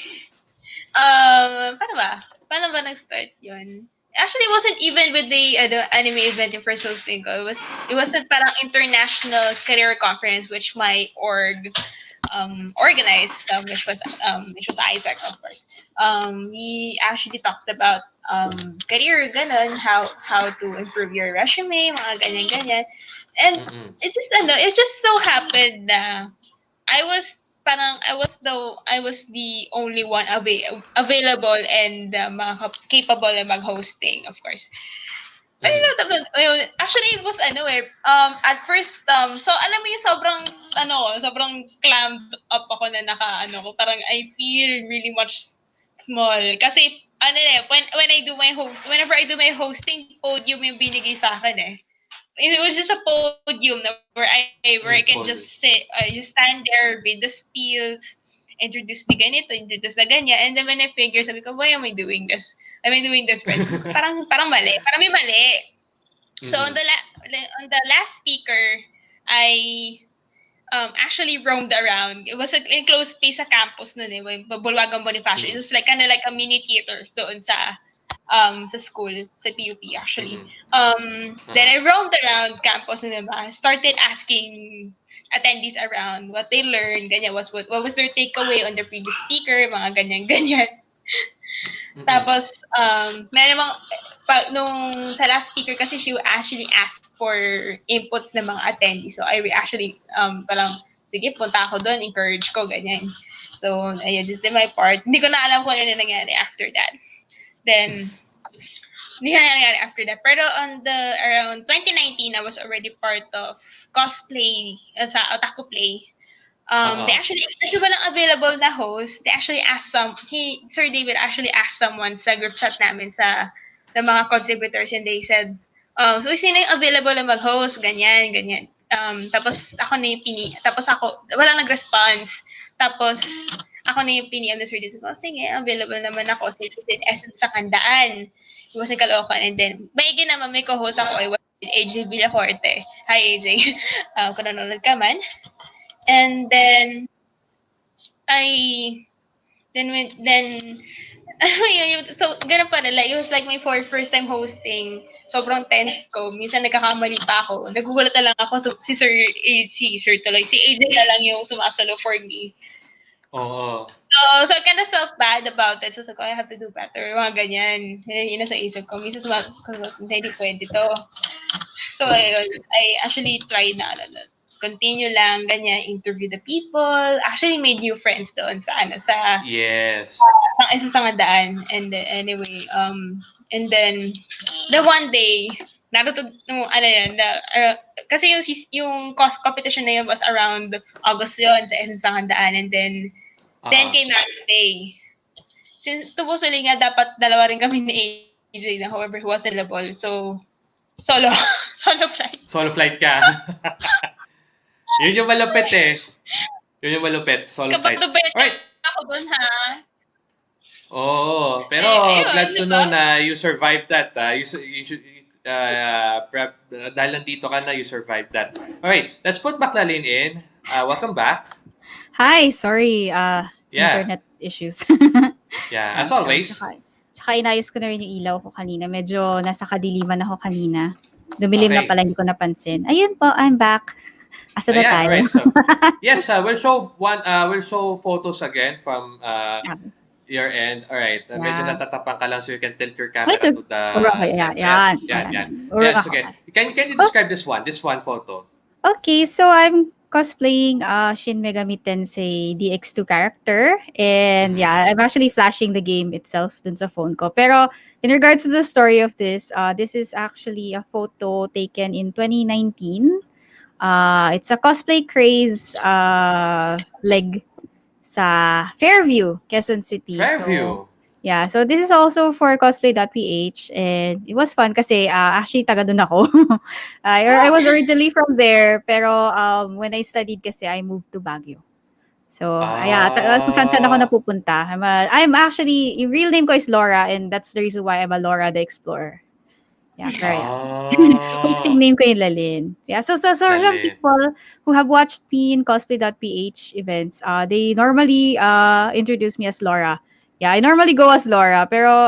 paano ba nag-start yun? Actually, it wasn't even with the anime event yung first hosting ko. It was a parang international career conference which my org organized, which was Isaac, of course. We actually talked about career, ganon, how to improve your resume, mga ganyan. And it just so happened na I was the only one available and capable na mag-hosting, of course. I don't know, actually, it was, at first, so, alam mo yung sobrang clammed up ako na parang I feel really much small. Kasi, whenever I do my hosting, podium yung binigay sa akin eh. It was just a podium na where I can just sit, you stand there, read the spiels, introduce the ganito, introduce the ganyan, and then when I figure, sabi ko, why am I doing this? Am I doing this right? parang mali. Parang may mali. So on the last speaker, I actually roamed around. It was an enclosed space sa campus noon eh, Bulwagang Bonifacio. It was like kind of like a mini theater doon sa school, sa PUP actually. Then I roamed around campus na diba? Started asking attendees around what they learned, ganyan, what was their takeaway on the previous speaker, mga ganyan. Tapos, meron nung sa last speaker kasi she actually asked for inputs ng mga attendees. So, I actually, parang, sige, punta ako doon, encourage ko, ganyan. So, ayun, just did my part. Hindi ko na alam kung ano na nangyari after that. Then, hindi na nangyari after that. Pero around 2019, I was already part of cosplay, sa Otaku Play. They actually, kasi walang available na host, they actually asked Sir David actually asked someone sa group chat namin sa mga contributors and they said, so sino yung available na mag-host, ganyan. Tapos ako na yung walang nag-response. Tapos, ako na yung piniam na Sir David. So, sige, available naman ako. So, sa Kandaan. It was in Caloocan. And then, maigi naman may co-host ako. It was AJ Villaforte. Hi, AJ. Kung nanonood ka man. And then so ganun pa nila. It was like my first time hosting. Sobrang tense ko. Minsan nagkakamali pa ako. Nagugulat na lang ako. So, si AJ na lang yung sumasalo for me. Oo. So I kind of felt bad about it. So, I have to do better. Mga ganyan. Yun na sa isip ko. Minsan hindi pwede to. So, I actually tried na continue lang, ganyan, interview the people. Actually, made new friends doon sa yes. Sa Ngandaan. And then, anyway, and then, the one day, kasi yung competition na yun was around August yun sa Ngandaan. And then came Naruto Day. Since supposedly nga, dapat dalawa rin kami ni AJ na however he wasn't available. So, solo flight. Solo flight ka. Yun yung malupit eh. Yun yung malupit. Solo flight. Kabado ba yun Alright. ako dun, ha? Oo. Pero Ayun, glad di to ba? know na you survived that. You should, dahil nandito ka na, you survived that. Alright. Let's put back Lalinn in. Welcome back. Hi, sorry, Yeah. internet issues. Yeah. As Sorry. always. Tsaka inayos ko na rin yung ilaw ko kanina. Medyo nasa kadiliman ako kanina. Dumilim na Okay. pala, hindi ko napansin. Ayun po, I'm back. Asa na Ayan. tayo? Alright. So, yes, we'll show photos again from your end. Alright. Medyo Yeah. natatapang ka lang so you can tilt your Ay, camera to the urok ko. left. Yan. Yan. Urok Yan. ako. Okay. Can you describe this one photo? Okay, so I'm cosplaying Shin Megami Tensei DX2 character. And Mhm. yeah, I'm actually flashing the game itself dun sa phone ko. Pero in regards to the story of this is actually a photo taken in 2019. It's a cosplay craze leg sa Fairview, Quezon City. Fairview. So, yeah, so this is also for cosplay.ph and it was fun kasi actually taga dun ako. I was originally from there pero when I studied kasi I moved to Baguio. So, kung saan ako napupunta. I'm actually, yung real name ko is Laura and that's the reason why I'm a Laura the Explorer. Yeah, very hosting name ko yung Lalinn. Yeah, so some Lalinn. people who have watched me in cosplay.ph events, they normally introduce me as Laura. Yeah, I normally go as Laura, pero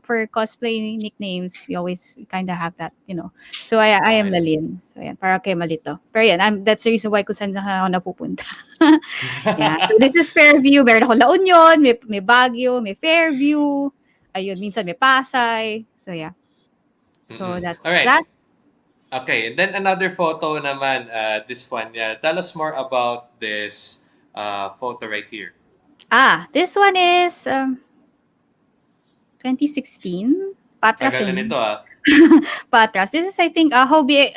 for cosplay nicknames, we always kind of have that, you know. So I am Nice. Lalinn. So yan, para kay malito. Pero yan, that's the reason why kung saan ako napupunta. Yeah, so this is Fairview. Meron ako La Union, may Baguio, may Fairview. Ayun, minsan may Pasay. So yeah. So that's Alright. that. Okay, and then another photo naman, this one. Yeah, tell us more about this photo right here. This one is 2016. Patras Tagal na yun. nito Patras. This is I think a hobby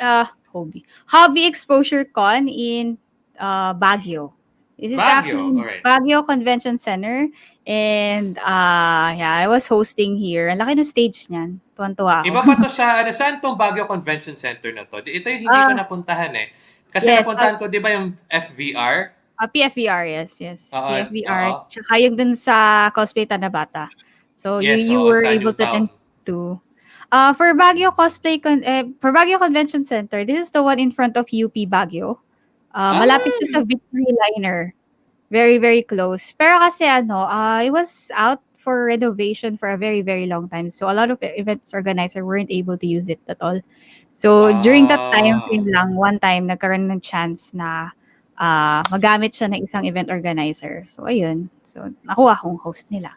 exposure con in Baguio. This is Baguio, actually alright. Baguio Convention Center and yeah, I was hosting here. Ang laki ng stage niyan. Tuwan-tuwa ako. Iba pa to sa, saan tong Baguio Convention Center na to? Ito yung hindi ko napuntahan eh. Kasi yes, napuntahan ko, di ba yung FVR? PFVR, yes. Oo, PFVR. oo. Tsaka yung dun sa Cosplay Tanabata. So Yes, you oo, were sa able to Newtown. attend to. For Baguio for Baguio Convention Center, this is the one in front of UP Baguio. Malapit siya sa Victory Liner. Very, very close. Pero kasi it was out for renovation for a very, very long time. So a lot of events organizer weren't able to use it at all. So during that time frame lang, one time nagkaroon ng chance na magamit siya ng isang event organizer. So ayun. So nakuha akong host nila.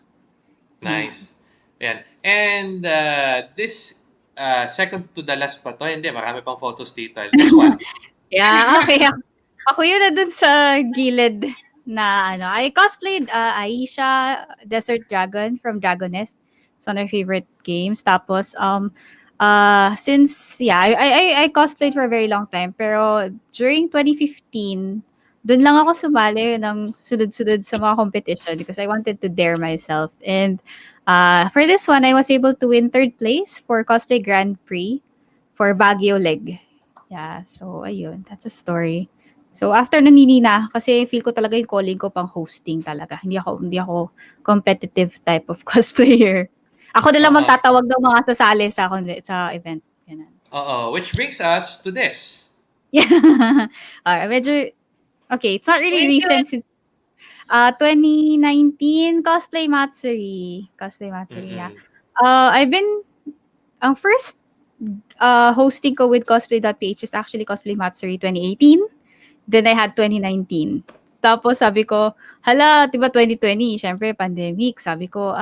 Nice. Ayan. And this second to the last pa to. Hindi, marami pang photos dito. This one. Yeah, okay. Ako yun na dun sa gilid na I cosplayed Aisha, Desert Dragon from Dragon Nest. It's one of my favorite games. Tapos, since, yeah, I cosplayed for a very long time. Pero during 2015, dun lang ako sumali ng sunod-sunod sa mga competition because I wanted to dare myself. And for this one, I was able to win third place for Cosplay Grand Prix for Baguio Leg. Yeah, so ayun, that's a story. So after nun hindi na kasi feel ko talaga yung calling ko pang hosting talaga. Hindi ako competitive type of cosplayer. Ako na lang magtatawag ng mga sasali sa event. Ganun. Which brings us to this. Yeah. Medyo okay, it's not really recent since 2019 Cosplay Matsuri. Yeah. I've been ang first hosting ko with cosplay.ph is actually Cosplay Matsuri 2018. Then I had 2019. Tapos sabi ko, hala, diba 2020, syempre pandemic. Sabi ko,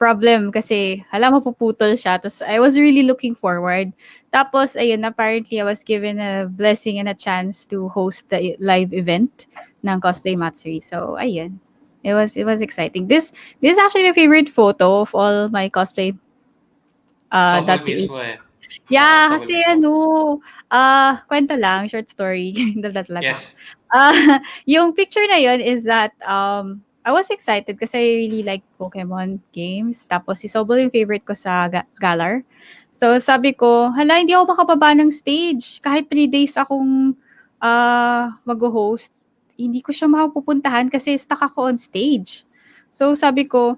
problem kasi hala mapuputol siya. Tapos I was really looking forward. Tapos ayun, apparently I was given a blessing and a chance to host the live event ng Cosplay Matsuri. So ayun. It was exciting. This is actually my favorite photo of all my cosplay Sabog mismo eh. Yeah, kasi kwento lang, short story. Talaga. Yes. Yung picture na yun is that I was excited kasi I really like Pokemon games. Tapos si Sobol yung favorite ko sa Galar. So sabi ko, hala, hindi ako makababa ng stage. Kahit 3 days akong mag-host, hindi ko siya mapupuntahan kasi stuck ako on stage. So sabi ko,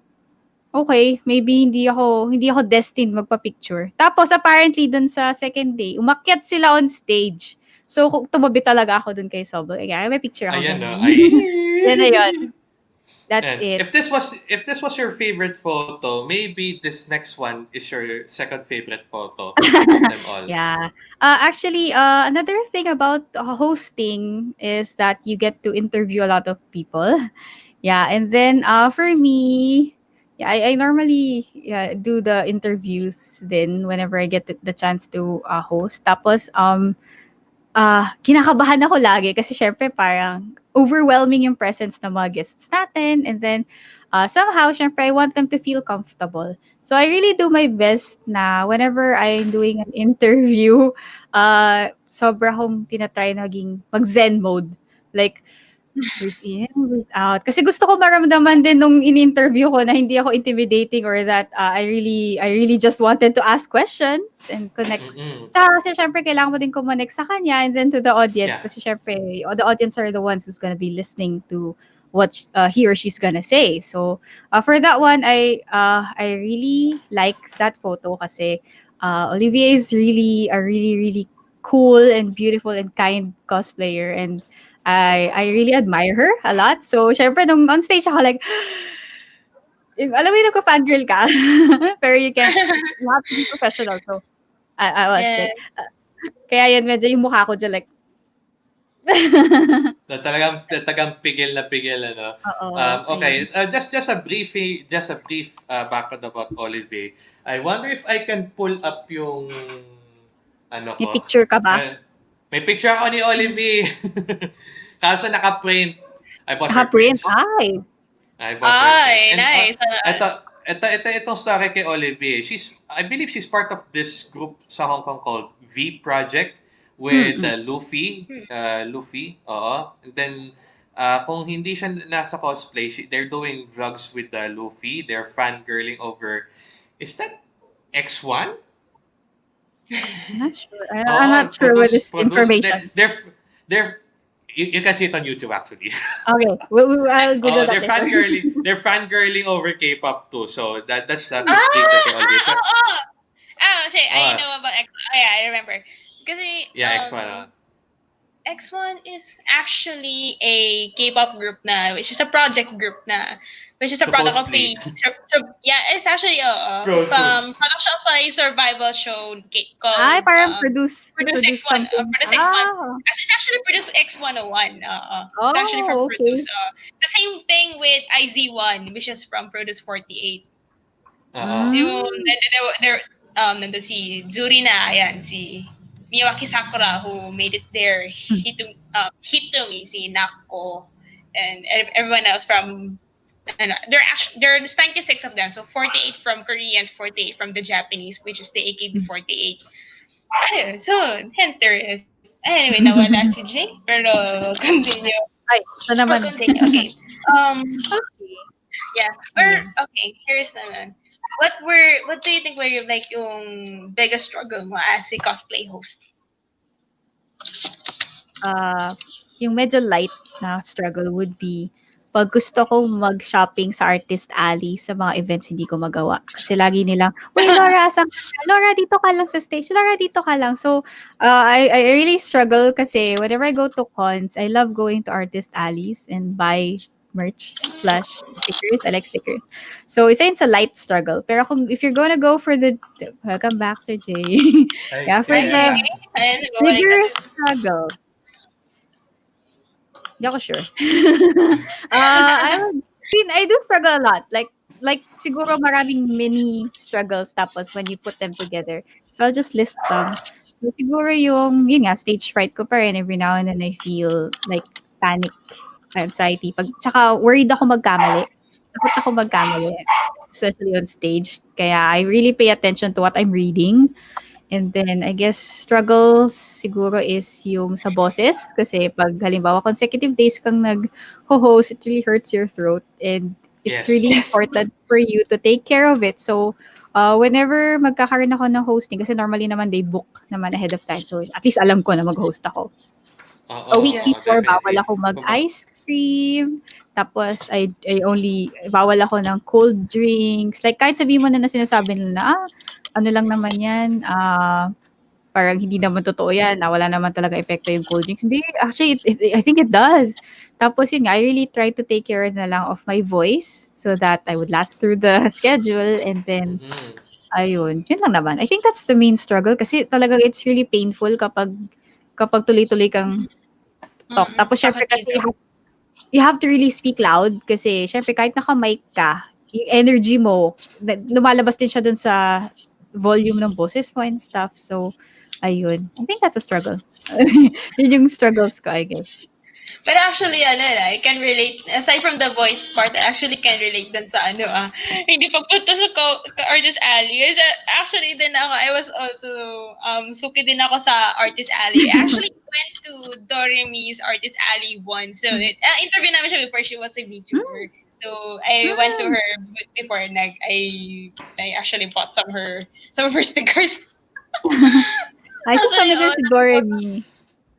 okay, maybe hindi ako destined magpa-picture. Tapos apparently dun sa second day, umakyat sila on stage. So tumabi talaga ako dun kay Sobol. Kaya may picture ako Ayan, no? ganun. Ay! Yan na yun. That's And it. if this was your favorite photo, maybe this next one is your second favorite photo of them all. Yeah. Actually, another thing about hosting is that you get to interview a lot of people. Yeah, and then for me, yeah, I normally do the interviews then whenever I get the chance to host. Tapos kinakabahan ako lagi kasi syempre parang overwhelming yung presence ng mga guests natin, and then somehow syempre I want them to feel comfortable. So I really do my best na whenever I'm doing an interview, sobra akong tinatry naging mag-zen mode. Like, breathe in, breathe out. Kasi gusto ko maramdaman din nung in-interview ko na hindi ako intimidating, or that I really just wanted to ask questions and connect. Mm-mm. Tsaka kasi syempre kailangan mo din connect sa kanya and then to the audience, Yeah. kasi syempre the audience are the ones who's gonna be listening to what he or she's gonna say. So for that one, I really like that photo kasi Olivier is really a really really cool and beautiful and kind cosplayer, and I really admire her a lot. So syempre nung on stage ako like, alam mo yung nagka-fangirl ka, pero you have to be professional. So I was Yeah. like, kaya yun medyo yung mukha ko dyan like, Talagang pigil na pigil, ano. oo. Okay, just a brief background about Olivier. I wonder if I can pull up yung ano May ko. picture ka ba? May picture ako ni Olivier. Kaso naka-print. I bought her Naka-print? prints. Ay. I bought her prints. Ay, And nice. itong story kay Olivier. I believe she's part of this group sa Hong Kong called V Project with Luffy. Oo. And then, kung hindi siya nasa cosplay, they're doing drugs with Luffy. They're fangirling over, is that X1? I'm not sure. I'm not sure with this information. They're you can see it on YouTube actually. Okay, I'll Google that later. They're fangirling over K-pop too. So that's a Ah, picture kay Olivier. shit, I Ah. know about X. Oh, yeah, I remember. Kasi, Yeah, X1. X1 is actually a K-pop group na, which is a project group na, which is a product of Supposedly. yeah, it's actually Produce. production of a survival show called Ay, parang produce X1, something. Produce X1. It's actually Produce X101. It's actually from Oh, okay. Produce. The same thing with IZ1, which is from Produce 48. Yung, there, nandun si Zuri na, ayan, si Miyawaki Sakura, who made it there, Hitumi, si Nako, and everyone else from, there's 96 of them, so 48 from Koreans, 48 from the Japanese, which is the AKB48. Ayun, so, hence there is. Anyway, nawala si Jake, pero continue. Ay, ito naman. Continue, okay. Okay. Yeah. Okay, here's naman. What do you think were like yung biggest struggle mo as a cosplay host? Yung medyo light na struggle would be pag gusto ko mag-shopping sa Artist Alley sa mga events, hindi ko magawa. Kasi lagi nilang, "Uy, Laura, asan ka? Laura, dito ka lang sa stage. Laura, dito ka lang." So, I really struggle kasi whenever I go to cons, I love going to Artist Alleys and buy merch/stickers. I like stickers. So, isa yun sa light struggle. Pero if you're gonna go for the, welcome back, Sir Jay. Yeah, for the bigger struggle, hindi ako sure. I do struggle a lot. Like siguro maraming mini struggles tapos when you put them together. So I'll just list some. So siguro yun nga, stage fright ko pa rin. Every now and then I feel like panic, anxiety. Tsaka worried ako magkamali. Takot ako magkamali. Especially on stage. Kaya I really pay attention to what I'm reading. And then I guess struggles siguro is yung sa boses kasi 'pag halimbawa consecutive days kang nag-ho-host, it really hurts your throat and it's Yes. really Yes. important for you to take care of it. So, whenever magkakaroon ako ng hosting kasi normally naman they book naman ahead of time. So, at least alam ko na mag-host ako. Oo, A week Yeah. oo, before bawal definitely. ako Kumbaga, mag-ice cream, tapos I only bawal ako ng cold drinks. Like kahit sabihin mo na sinasabi nila na, ano lang naman 'yan, parang hindi naman totoo 'yan, na wala naman talaga epekto yung cold drinks. Hindi, actually I think it does. Tapos yun nga, I really try to take care na lang of my voice so that I would last through the schedule and then mm, ayun, yun lang naman. I think that's the main struggle kasi talagang it's really painful kapag kapag tuloy-tuloy kang talk. Tapos syempre kasi Pakatino. you have to really speak loud kasi syempre kahit naka-mic ka, yung energy mo, lumalabas din siya dun sa volume ng boses mo and stuff. So, ayun. I think that's a struggle. Yun yung struggles ko, I guess. Pero actually, I can relate, aside from the voice part, I actually can relate dun sa hindi pagpunta sa Artist Alley. Kasi actually, din ako, I was also, suki din ako sa Artist Alley. I actually went to Doremi's Artist Alley once. So, interview namin siya before she was a Mm, VTuber. So, I went to mm. her before, I actually bought some of her stickers. I think So, familiar si Doremi.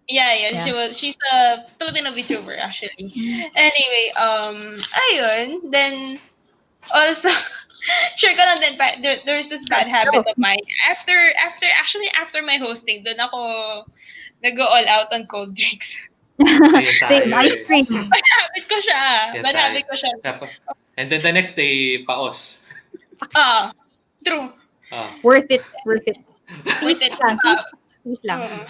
yeah, Yeah. she's a Filipino VTuber actually. Mm. Anyway, ayun, then also sure ko lang din there's this bad habit Go. of mine. After my hosting, doon ako nag-go all out on cold drinks. ayan Same, tayo ice eh. cream. Bad habit ko siya. Ayan Bad tayo. habit ko siya. And then the next day, paos. Ah, true. Ah. Worth it, worth it. Worth Tease it. lang, tease lang. Oo.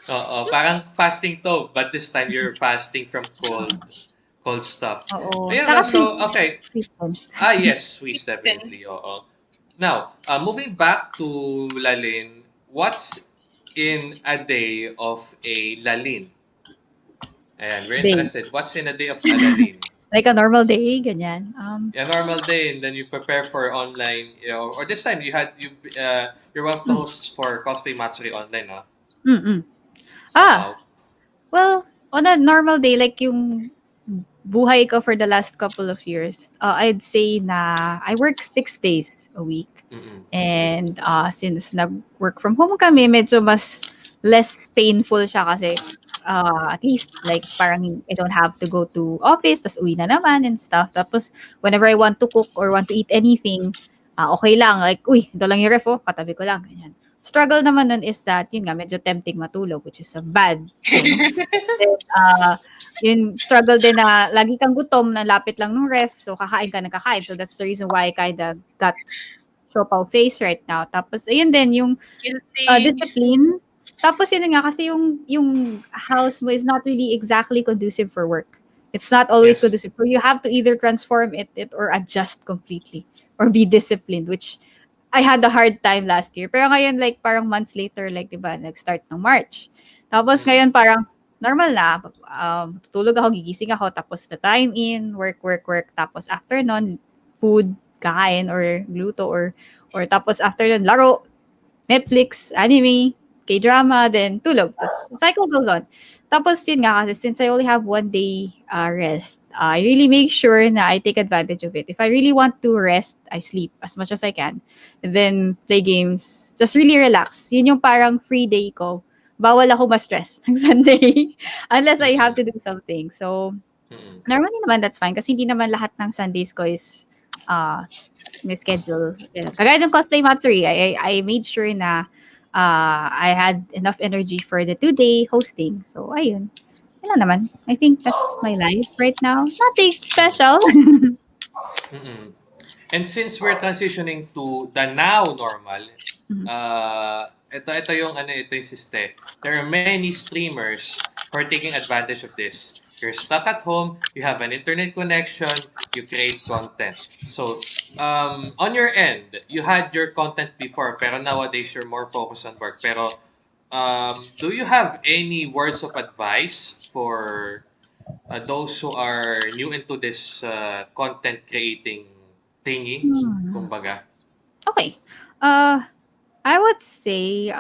Oo, parang fasting to, but this time you're fasting from cold stuff. Oo. Ayun Tsaka lang, sweet, so, okay. sweet one. Yes, Swiss, Then, definitely, oo. Now, moving back to Lalinn, what's in a day of a Lalinn? Ayan, we're Day. interested. What's in a day of a Lalinn? Like a normal day, ganyan. A normal day, and then you prepare for online, or this time you're one of the hosts for Cosplay Matsuri online, no? Mm. Oo. Well, on a normal day, like yung buhay ko for the last couple of years, I'd say na I work 6 days a week. Mm-mm. And since nag-work from home kami, medyo mas less painful siya kasi at least like parang I don't have to go to office, tas uwi na naman and stuff. Tapos whenever I want to cook or want to eat anything, okay lang. Like, uy, ito lang yung ref, katabi ko lang. Ganyan. Struggle naman nun is that, yun nga, medyo tempting matulog, which is a bad thing. Then, yung struggle din na lagi kang gutom, na lapit lang ng ref, so kakain ka ng kakain. So that's the reason why I kinda got siopaw face right now. Tapos, ayun din, yung guilty. discipline. Tapos, yun nga, kasi yung house mo is not really exactly conducive for work. It's not always Yes. conducive. So, you have to either transform it or adjust completely or be disciplined, which I had a hard time last year. Pero ngayon, like, parang months later, like, diba, nag-start ng March. Tapos Mm. ngayon, parang normal na. Tutulog ako, gigising ako, tapos the time in, work, work, work. Tapos after nun, food, kain, or gluto, or tapos after nun, laro, Netflix, anime, K-drama, then tulog. Tapos cycle goes on. Tapos yun nga kasi since I only have 1 day rest, I really make sure na I take advantage of it. If I really want to rest, I sleep as much as I can. And then play games. Just really relax. Yun yung parang free day ko. Bawal ako ma-stress ng Sunday unless I have to do something. So, Mm-mm. normally naman that's fine kasi hindi naman lahat ng Sundays ko is may schedule. Kagaya ng Cosplay Matsuri, I made sure na I had enough energy for the 2 day hosting. So, ayun. Yun lang naman. I think that's my life right now. Nothing special. Mm-mm. And since we're transitioning to the now normal, Mhm. ito yung siste. There are many streamers who are taking advantage of this. You're stuck at home, you have an internet connection, you create content. So, on your end, you had your content before, pero nowadays you're more focused on work. Pero, do you have any words of advice for those who are new into this content creating thingy, Hmm. kumbaga? Okay. Uh, I would say,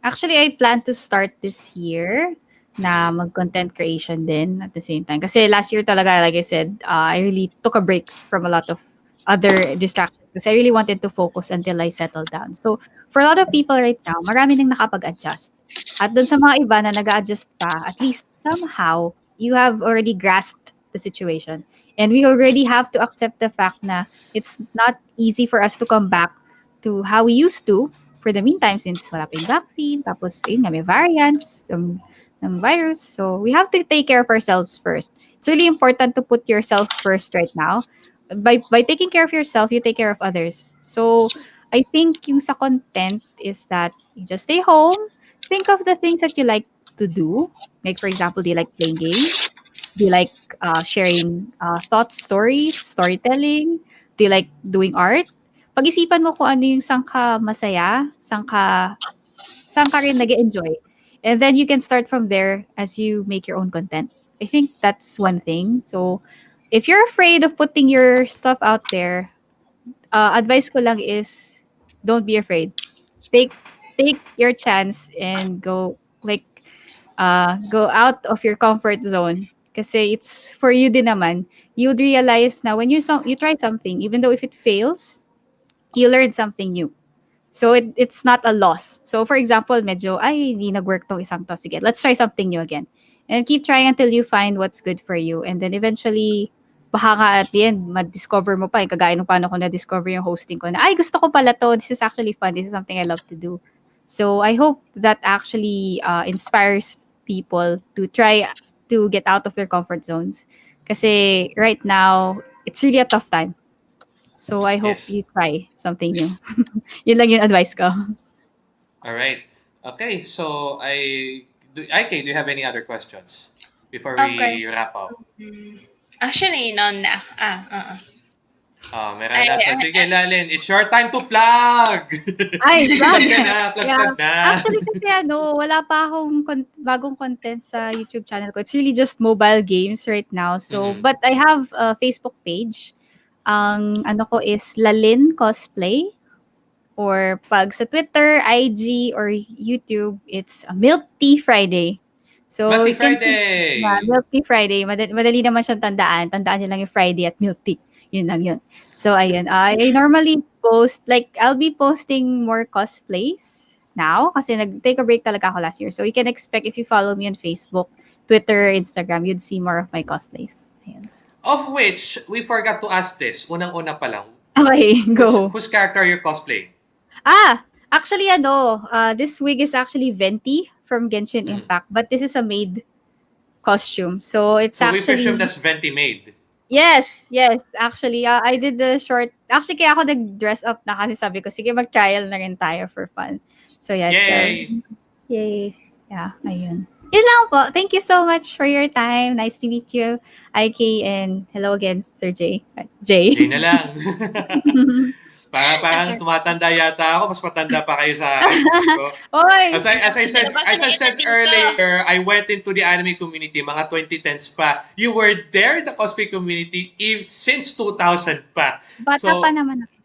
actually, I plan to start this year na Mhm. mag-content creation din at the same time. Kasi last year talaga, like I said, I really took a break from a lot of other distractions because I really wanted to focus until I settled down. So, for a lot of people right now, marami nang nakapag-adjust. At dun sa mga iba na nag-a-adjust pa, at least somehow, you have already grasped the situation. And we already have to accept the fact na it's not easy for us to come back to how we used to for the meantime since wala pa yung vaccine, tapos yun nga, may variants ng virus. So, we have to take care of ourselves first. It's really important to put yourself first right now. By taking care of yourself, you take care of others. So, I think yung sa content is that you just stay home, think of the things that you like to do. Like, for example, do you like playing games? Do you like sharing thoughts, stories, storytelling? Do you like doing art? Pag-isipan mo kung ano yung saan ka masaya, saan ka rin nag-enjoy. And then you can start from there as you make your own content. I think that's one thing. So, if you're afraid of putting your stuff out there, advice ko lang is don't be afraid. Take take your chance and go out of your comfort zone. Kasi it's for you din naman. You would realize na when you try something, even though if it fails, you learn something new. So it's not a loss. So for example, medyo ay hindi nag-work tong isang to. Sige, let's try something new again. And keep trying until you find what's good for you. And then eventually, baka nga at the end, ma-discover mo pa. Yung kagaya nung paano ko na-discover yung hosting ko na, ay, gusto ko pala to. This is actually fun. This is something I love to do. So I hope that actually inspires people to try to get out of their comfort zones. Kasi right now, it's really a tough time. So I hope Yes. you try something new. Yun lang yung advice ko. All right. Okay, so IK, do you have any other questions before Of we course. wrap up? Actually, none na. Meron Ay, na. So, sige, Lalinn, it's your time to plug! Ay, Plug plug! ka na, plug na. Actually kasi wala pa akong bagong content sa YouTube channel ko. It's really just mobile games right now. So, Mhm. but I have a Facebook page. Ang ano ko is Lalinn Cosplay. Or pag sa Twitter, IG, or YouTube, it's Milk Tea Friday. So, Milk Tea you can Friday! Milk Tea Friday. Madali naman siyang tandaan. Tandaan niyo lang yung Friday at Milk Tea. Yun lang yun. So, ayun. I normally post, like, I'll be posting more cosplays now kasi nag-take a break talaga ako last year. So, you can expect if you follow me on Facebook, Twitter, Instagram, you'd see more of my cosplays. Ayun. Of which, we forgot to ask this. Unang-una pa lang. Okay, go. Whose character you're cosplaying? Actually, this wig is actually Venti from Genshin Mhm. Impact, but this is a Maid costume. So, it's So, we presume actually... that's Venti Maid. Yes. Actually, I did the short... Actually, kaya ako nag-dress up na kasi sabi ko, sige, mag-trial na rin tayo for fun. So, yeah, it's Yay! yay. Yeah, ayun. Yun lang po. Thank you so much for your time. Nice to meet you, IK, and hello again, Sir Jay. Jay Jay. na lang. Parang tumatanda yata ako. Mas matanda pa kayo sa akin. Diyos ko. Oy! As I said earlier, I went into the anime community mga 2010s pa. You were there, the cosplay community, since 2000 pa. Bata pa naman ako.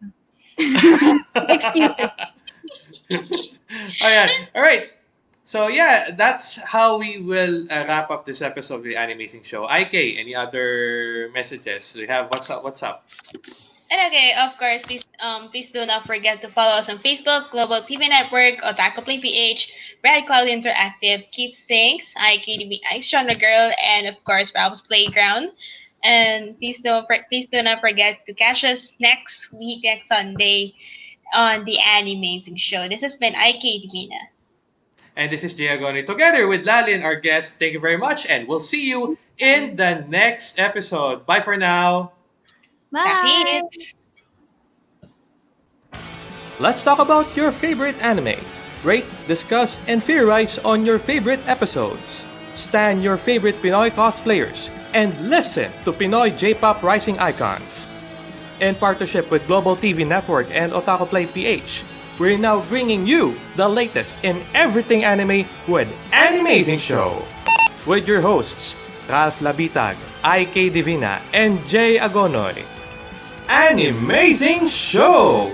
Excuses. Ayan. All right. So yeah, that's how we will wrap up this episode of the Animazing Show. IK, any other messages? We have what's up? And okay, of course, please do not forget to follow us on Facebook, Global TV Network, Otaku Play PH, Red Cloud Interactive, Keep Sinks, IKDB, Ice Genre Girl, and of course, Ralph's Playground. And please do not forget to catch us next week, next Sunday, on the Animazing Show. This has been IK Divina. And this is Jay Agoni together with Lalinn, our guest. Thank you very much, and we'll see you in the next episode. Bye for now. Bye! That's it. Let's talk about your favorite anime. Rate, discuss, and theorize on your favorite episodes. Stan your favorite Pinoy cosplayers and listen to Pinoy J-pop rising icons. In partnership with Global TV Network and Otaku Play PH, we're now bringing you the latest in everything anime with Animazing Show. With your hosts, Ralph Labitag, IK Divina, and Jay Agonoy. Animazing Show!